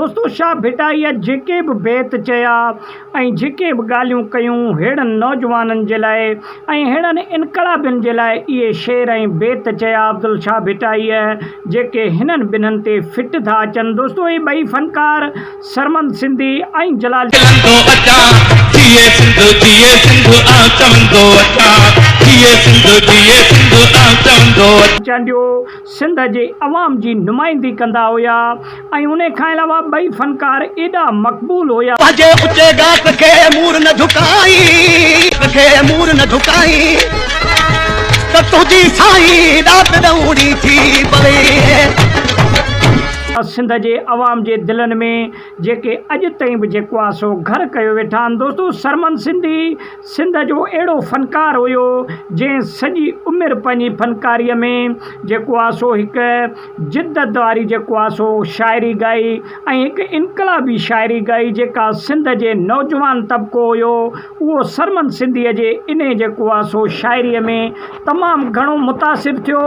दोस्तों शाह भिटाईअ जेके भी बेत चया ऐं जेके भी ॻाल्हियूं कयूं हेड़नि नौजवाननि जे लाइ ऐं हेड़नि इनकलाबियुनि जे लाइ इहे शेर ऐं बेत चया अब्दुल शाह भिटाईअ जेके हिननि ॿिन्हिनि ते फिट था अचनि। दोस्तों ये ॿई फनकार सरमंद सिंधी ऐं जलाल चांडियो सिंध जे अवाम जी नुमाइंदी कंदा हुया ऐं उन खां अलावा ॿई फनकार एॾा मक़बूल हुया। मूर न झुकाई त तुझी साईं रात दौड़ी थी पवे। सिंध जे अवाम जे दिलनि में जेके अॼु ताईं बि जेको आहे सो घर कयो वेठा आहिनि। दोस्तों सरमंद सिंधी सिंध जो अहिड़ो फनकार हुयो जंहिं सॼी उमिरि पंहिंजी फनकारीअ में जेको आहे सो हिकु जिद्दत वारी जेको आहे सो शाइरी ॻाई ऐं हिकु इनकलाबी शाइरी ॻाई जेका सिंध जे नौजवान तबिको हुयो उहो सरमंद सिंधीअ जे इन जेको आहे सो शाइरीअ में तमामु घणो मुतासिर थियो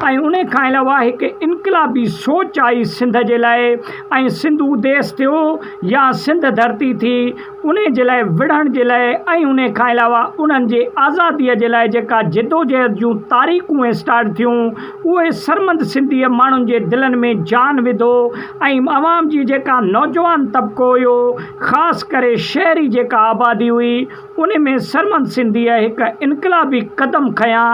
ऐं उन खां अलावा हिकु इनकलाबी सोच आई सिंध जे लाइ ऐं सिंधू देश थियो या सिंध धरती थी उन जे लाइ विढ़ण जे लाइ ऐं उन खां अलावा उन्हनि जे आज़ादीअ जे लाइ जेका जिदोजहद जूं तारीख़ूं स्टार्ट थियूं उहे सरमंद सिंधीअ माण्हुनि जे दिलनि में जान विधो ऐं अवाम जी जेका नौजवान तबिको हुयो ख़ासि करे शहरी जेका आबादी हुई उन में सरमंद सिंधीअ हिकु इनकलाबी क़दम खयां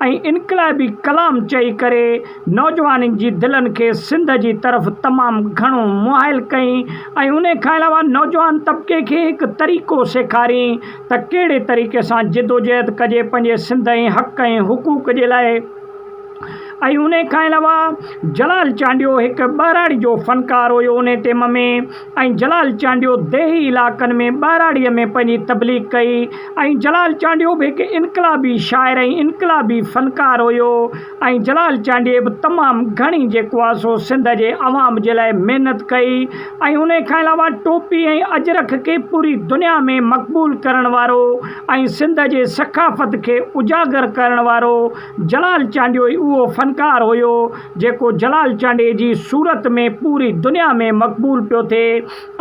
ऐं इनकलाबी कलाम चई करे नौजवाननि जी दिलनि खे सिंध जी तरफ़ तमामु घणो मुहाइल कई ऐं उन खां अलावा नौजवान तबिके खे हिकु तरीक़ो सेखारियईं त कहिड़े तरीक़े सां जिदोजहद कजे पंहिंजे सिंध ऐं हक़ ऐं हुकूक जे लाइ। ऐं उन खां अलावा जलाल चांडियो हिकु ॿाराड़ी जो फनकार हुयो उन टाइम में ऐं जलाल चांडियो देही इलाइक़नि में ॿाराड़ीअ में पंहिंजी तबलीग कई ऐं जलाल चांडियो बि हिकु इनकलाबी शाइर ऐं इनकलाबी फनकार हुयो ऐं जलाल चांडिए बि तमामु घणी जेको आहे सो सिंध जे अवाम जे लाइ महिनत कई ऐं उन खां अलावा टोपी ऐं अजरक खे पूरी दुनिया में मक़बूल करण वारो ऐं सिंध जे सक़ाफ़त खे उजागर करण वारो जलाल चांडियो ई उहो फनकार हुयो जेको जलाल चांडिए जी सूरत में पूरी दुनिया में मक़बूल पियो थिए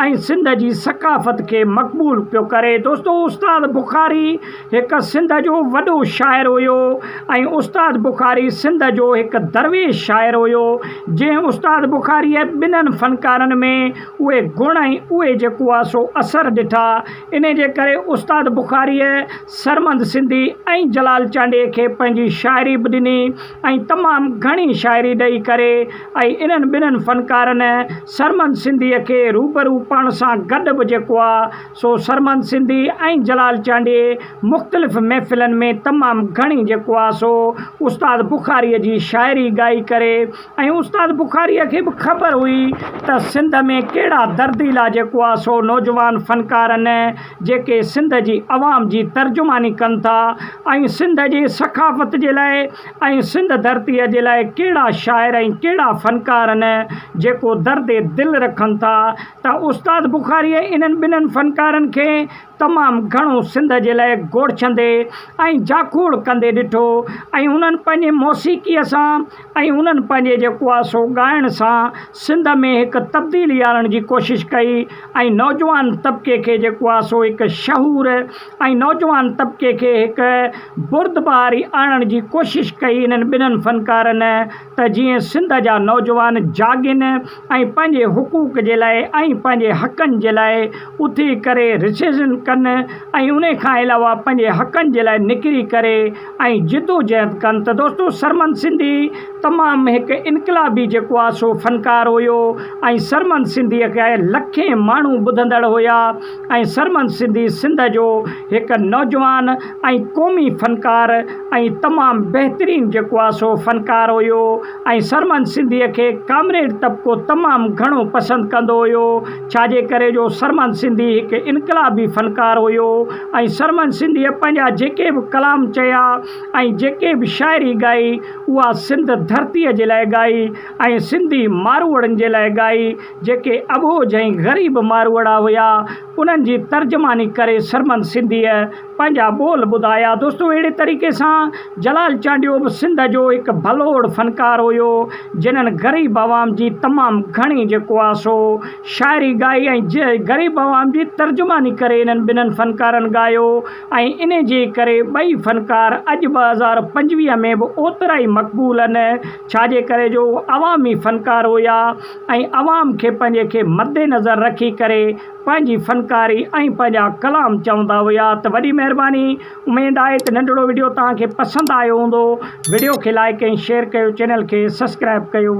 ऐं सिंध जी सक़ाफ़त खे मक़बूल पियो करे। दोस्तों उस्ताद बुखारी हिकु सिंध जो वॾो शाइर हुयो ऐं उस्ताद बुखारी सिंध जो हिकु दरवेश शाइर हुयो जंहिं उस्ताद बुखारीअ ॿिन्हिनि फनकारनि में उहे गुण ऐं उहे जेको आहे सो असर ॾिठा। इन जे करे उस्ताद बुखारीअ सरमंद सिंधी ऐं जलाल चांडिए खे पंहिंजी शाइरी बि ॾिनी ऐं तमामु घणी शाइरी ॾेई करे ऐं इन्हनि ॿिन्हिनि फनकारनि सरमंद सिंधीअ खे रूबरू पाण सां गॾु बि जेको आहे सो सरमंद सिंधी ऐं जलाल चांडिए मुख़्तलिफ़ महफ़िलनि में तमामु घणी जेको आहे सो उस्ताद बुखारीअ जी शाइरी ॻाई करे ऐं उस्ताद बुखारीअ खे बि ख़बर हुई त सिंध में कहिड़ा दर्दीला जेको आहे सो नौजवान फनकार आहिनि जेके सिंध जी अवाम जी तर्जुमानी कनि था ऐं सिंध जे सक़ाफ़त जे लाइ ऐं सिंध धरतीअ जे लाइ कहिड़ा शाइर ऐं कहिड़ा फनकार आहिनि जेको दर्दे दिलि रखनि था त उस्ताद बुखारीअ इन्हनि ॿिन्हिनि फनकारनि खे तमामु घणो सिंध जे लाइ गोड़छंदे ऐं जाखोड़ कंदे ॾिठो ऐं उन्हनि पंहिंजे मौसीक़ीअ सां ऐं उन्हनि पंहिंजे जेको आहे सो ॻाइण सां सिंध में हिकु तब्दीली आणण जी कोशिशि कई ऐं नौजवान तबिके खे जेको आहे सो हिकु शहूर ऐं नौजवान तबिके खे हिकु बुर्दबारी आणण जी कोशिशि कई इन्हनि ॿिन्हिनि फनकारनि त जीअं सिंध जा नौजवान जागिन ऐं पंहिंजे हुकूक जे लाइ ऐं पंहिंजे हक़नि जे लाइ उथी करे रिसेशन कनि ऐं उन खां अलावा पंहिंजे हक़नि जे लाइ निकिरी करे ऐं जिदोजहद कनि। त दोस्तों सरमंद सिंधी तमामु हिकु इनकलाबी जेको आहे सो फनकार हुयो ऐं सरमंद सिंधीअ खे लखे माण्हू ॿुधंदड़ हुया ऐं सरमंद सिंधी सिंध जो हिकु नौजवान ऐं क़ौमी फनकार ऐं तमामु बहितरीनु जेको आहे सो फनकार हुयो ऐं सरमंद सिंधीअ खे कामरेड तबिको तमामु घणो पसंदि कंदो हुयो छाजे करे जो सरमंद सिंधी हिकु इनकलाबी फनकार हुयो ऐं सरमंद सिंधीअ पंहिंजा जेके बि कलाम चया ऐं जेके बि शाइरी ॻाई उहा सिंध धरतीअ जे लाइ ॻाई ऐं सिंधी मारवड़नि जे लाइ ॻाई जेके अबोझ ऐं ग़रीब मारवड़ा हुया उन्हनि जी तर्जुमानी करे सरमंद सिंधीअ पंहिंजा बोल ॿुधाया। दोस्तों अहिड़े तरीक़े सां जलाल चांडियो बि सिंध जो हिकु भलोड़ फ़नकार हुयो जिन्हनि ग़रीब आवाम जी तमामु घणी जेको आहे सो शाइरी ॻाई ऐं ग़रीब आवाम जी तर्जुमानी करे इन्हनि ॿिन्हिनि फ़नकारनि ॻायो ऐं इन जे करे ॿई फ़नकार अॼु 2025 में बि ओतिरा ई मक़बूल आहिनि, छाजे करे जो अवामी फ़नकार हुया ऐं अवाम खे पंहिंजे खे मद्देनज़र रखी करे पंहिंजी फ़नकारी ऐं पंहिंजा कलाम चवंदा हुया। त वॾी महिरबानी, उमेदु आहे त नंढिड़ो वीडियो तव्हांखे पसंदि आयो हूंदो। वीडियो खे लाइक ऐं शेयर कयो, चैनल खे सब्सक्राइब कयो।